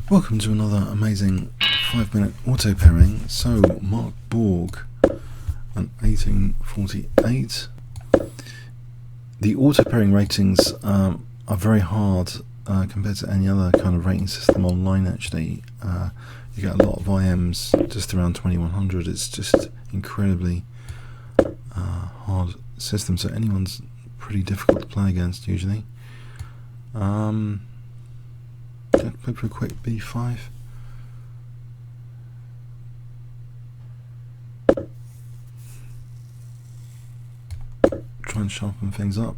Welcome to another amazing 5-minute auto pairing. So MarkBorg and 1848. The auto pairing ratings are very hard compared to any other kind of rating system online. Actually, you get a lot of IMs just around 2100. It's just incredibly hard system. So anyone's pretty difficult to play against usually. Play for a quick B5. Try and sharpen things up.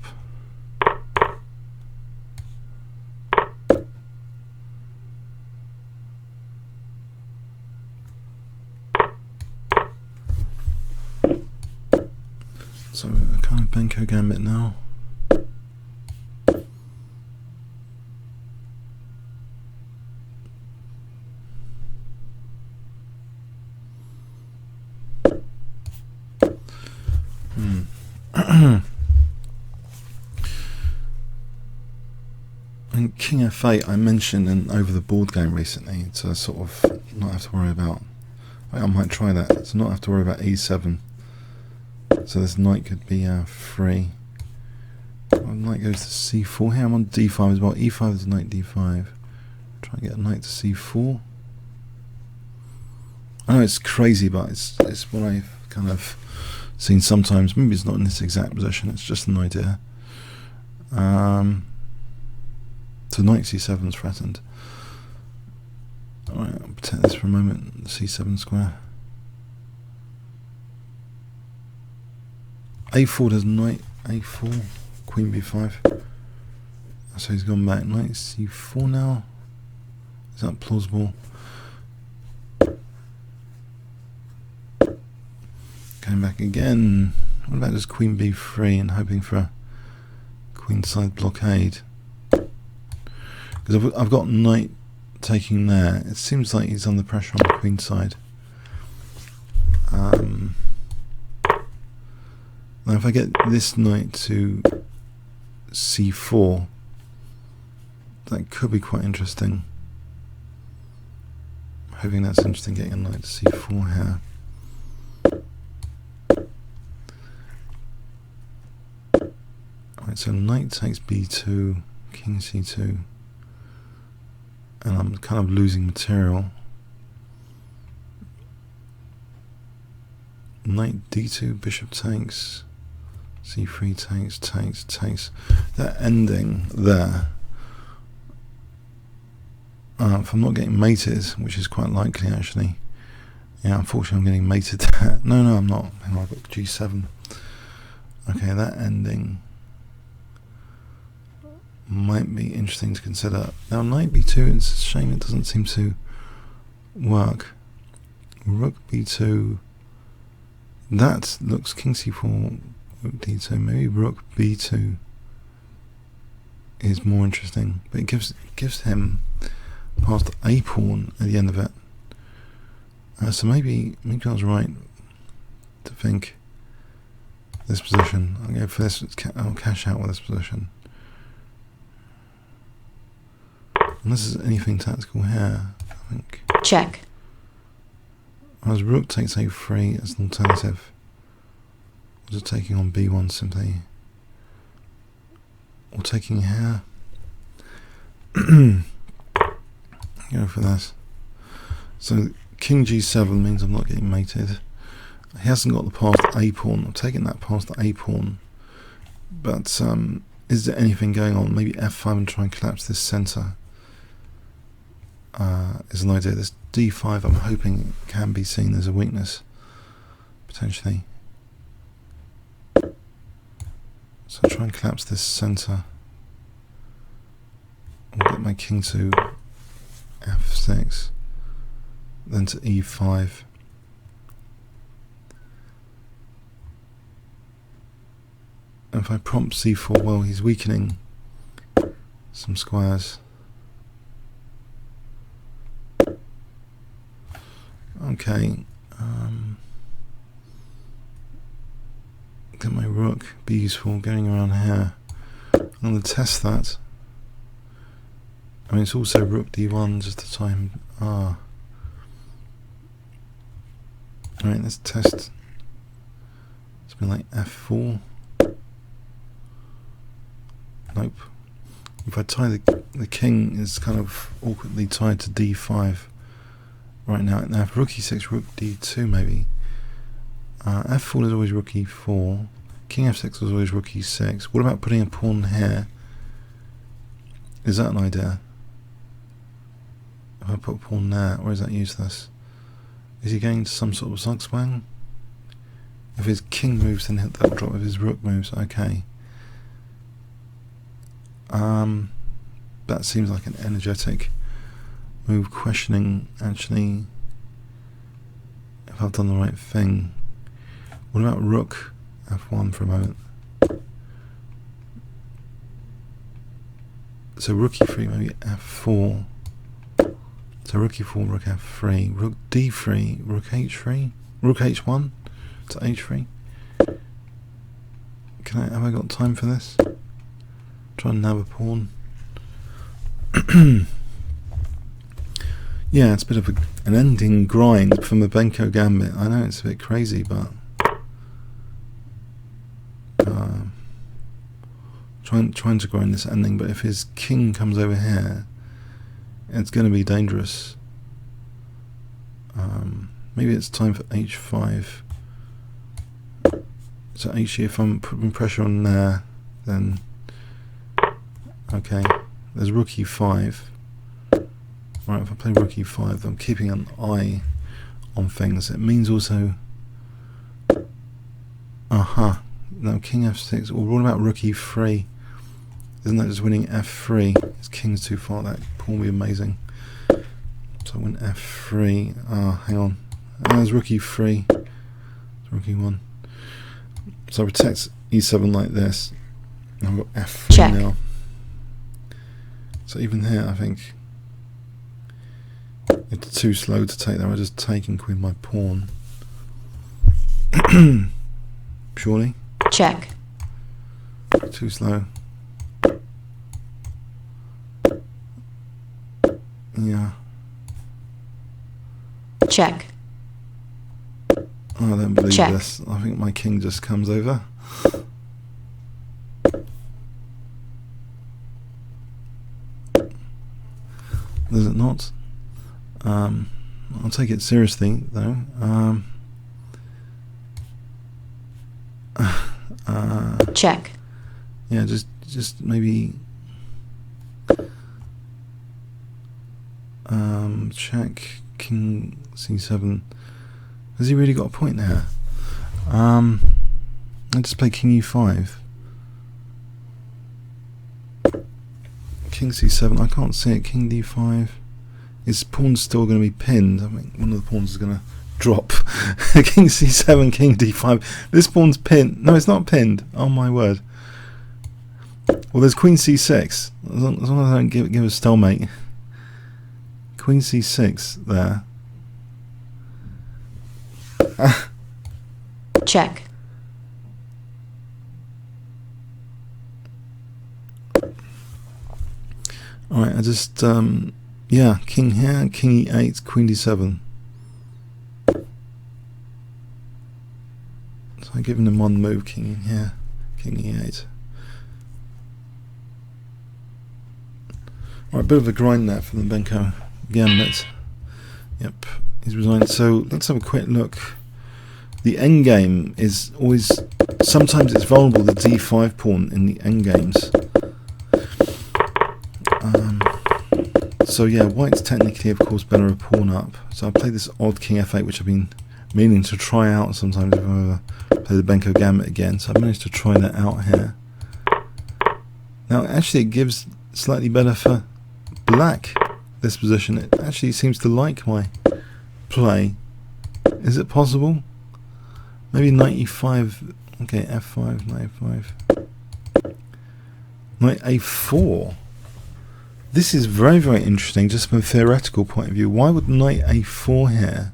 So a kind of Benko gambit now. And King F8 I mentioned in over the board game recently to sort of not have to worry about. I might try that to not have to worry about E7. So this knight could be free. Well, knight goes to C4 here. I'm on D5 as well. E5 is knight D5. Try and get a knight to C4. I know it's crazy, but it's what I've kind of seen sometimes. Maybe it's not in this exact position. It's just an idea. So knight C7 is threatened. Alright, I'll protect this for a moment. C7 square. A4 does knight A4, Queen B5. So he's gone back. Knight C4 now. Is that plausible? Going back again. What about just Queen B3 and hoping for a queenside blockade? Because I've got knight taking there. It seems like he's under pressure on the queen side. Now if I get this knight to C4, that could be quite interesting. I'm hoping that's interesting, getting a knight to C4 here. Alright, so knight takes B2, king C2. And I'm kind of losing material. Knight D2, bishop takes, C3 takes. That ending there, if I'm not getting mated, which is quite likely actually. Yeah, unfortunately I'm getting mated there. No, I'm not. Hang on, I've got G7. Okay, that ending might be interesting to consider. Now knight B2, it's a shame it doesn't seem to work. Rook B2, that looks king C4, rook D2, maybe rook B2 is more interesting, but it gives him past a pawn at the end of it. So maybe I was right to think this position. I'll go for this. I'll cash out with this position. Unless there's anything tactical here, I think. Check. As rook takes A3 as an alternative. Just taking on B1 simply. Or taking here. Go for this. So king G7 means I'm not getting mated. He hasn't got the passed A pawn. I'm taking that past the A pawn. But is there anything going on? Maybe F5 and try and collapse this centre. Is an idea. This D5 I'm hoping can be seen as a weakness potentially. So I'll try and collapse this centre. I'll get my king to F6, then to E5. And if I prompt C4, well, he's weakening some squares. Okay, get my rook, be useful, going around here. I'm going to test that. I mean, it's also rook d1, just the time. Alright, let's test something like f4. Nope. If I tie the king is kind of awkwardly tied to d5 right now. Now if rook e6, rook d2 maybe. F4 is always rook e4. King f6 is always rook e6. What about putting a pawn here? Is that an idea? If I put a pawn there, or is that useless? Is he going to some sort of zugzwang? If his king moves, then that'll drop. If his rook moves, okay. That seems like an energetic move, questioning actually if I've done the right thing. What about rook f1 for a moment? So rook e3, maybe f4. So rook e4, rook f3, rook d3, rook h3, rook h1 to h3. Have I got time for this? Try and nab a pawn. Yeah, it's a bit of an ending grind from the Benko gambit. I know it's a bit crazy, but trying to grind this ending. But if his king comes over here, it's going to be dangerous. Maybe it's time for h5. So actually, if I'm putting pressure on there, then okay. There's rook e5. Right, if I play rook e5, I'm keeping an eye on things. It means also, no, king f6. Or what about rook e3? Isn't that just winning f3? His king's too far. That pawn will be amazing. So I win f3. Hang on. There's rook e3. It's rook e1. So I protect e7 like this. I've got f3 Check. now. So even here, I think it's too slow to take that. I'm just taking queen my pawn. Surely? Check. Too slow. Yeah. Check. I don't believe Check. this. I think my king just comes over. Does it not? I'll take it seriously though. Check. Yeah, just maybe check king c7. Has he really got a point there? I just play king e5. King c7. I can't see it. King d5. His pawn's still going to be pinned. I think one of the pawns is going to drop. King c7, king d5. This pawn's pinned. No, it's not pinned. Oh my word. Well, there's queen c6. As long as I don't give a stalemate. Queen c6 there. Check. Alright, I just, yeah, king here, king e8, queen d7. So I'm giving him one move, king here, king e8. Alright, bit of a grind there for the Benko gambit. Yep, he's resigned. So let's have a quick look. The endgame is always, sometimes it's vulnerable, the d5 pawn in the endgames. So yeah, white's technically of course better a pawn up. So I played this odd king f8, which I've been meaning to try out sometimes if I ever play the Benko gambit again. So I managed to try that out here. Now actually it gives slightly better for black, this position. It actually seems to like my play. Is it possible? Maybe knight e5, okay, f5, knight f5. Knight a4. This is very, very interesting, just from a theoretical point of view. Why would knight a4 here?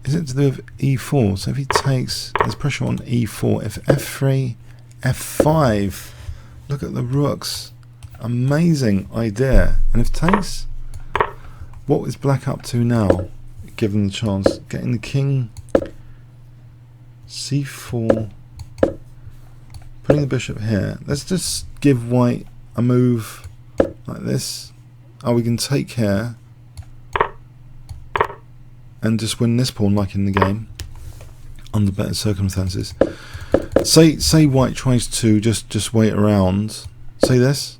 Is it to do with e4? So if he takes, there's pressure on e4. If f3, f5, look at the rooks. Amazing idea. And if takes, what is black up to now, given the chance? Getting the king c4, putting the bishop here. Let's just give white a move like this. Oh, we can take here and just win this pawn like in the game under better circumstances. Say white tries to just wait around. Say this.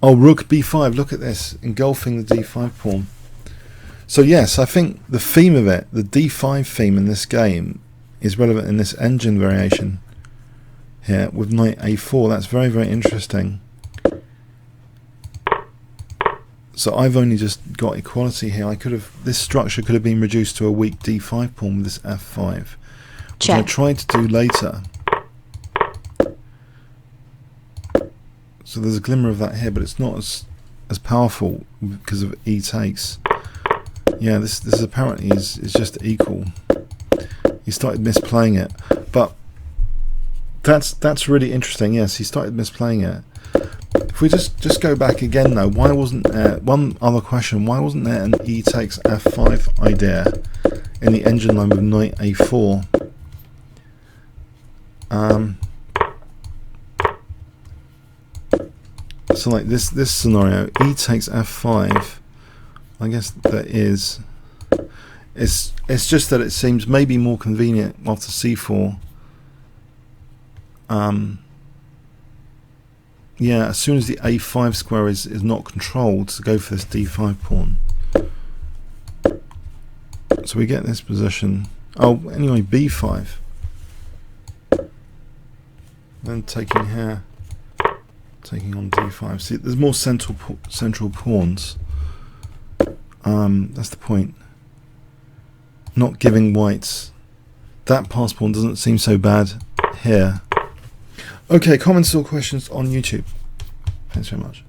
Oh, rook b5, look at this, engulfing the d5 pawn. So yes, I think the theme of it, the d5 theme in this game, is relevant in this engine variation here with knight a4. That's very, very interesting. So I've only just got equality here. This structure could have been reduced to a weak d5 pawn with this f5, which I tried to do later. So there's a glimmer of that here, but it's not as powerful because of e takes. Yeah, this apparently is just equal. He started misplaying it, but that's really interesting. Yes, he started misplaying it. If we just go back again though, why wasn't there, one other question, why wasn't there an e takes f5 idea in the engine line with knight a4? So like this scenario, e takes f5, I guess there is. It's just that it seems maybe more convenient after c4. Yeah, as soon as the a5 square is not controlled, to go for this d5 pawn. So we get this position. Oh, anyway, b5. Then taking here, taking on d5. See, there's more central pawns. That's the point. Not giving whites. That pass pawn doesn't seem so bad here. Okay, comments or questions on YouTube. Thanks very much.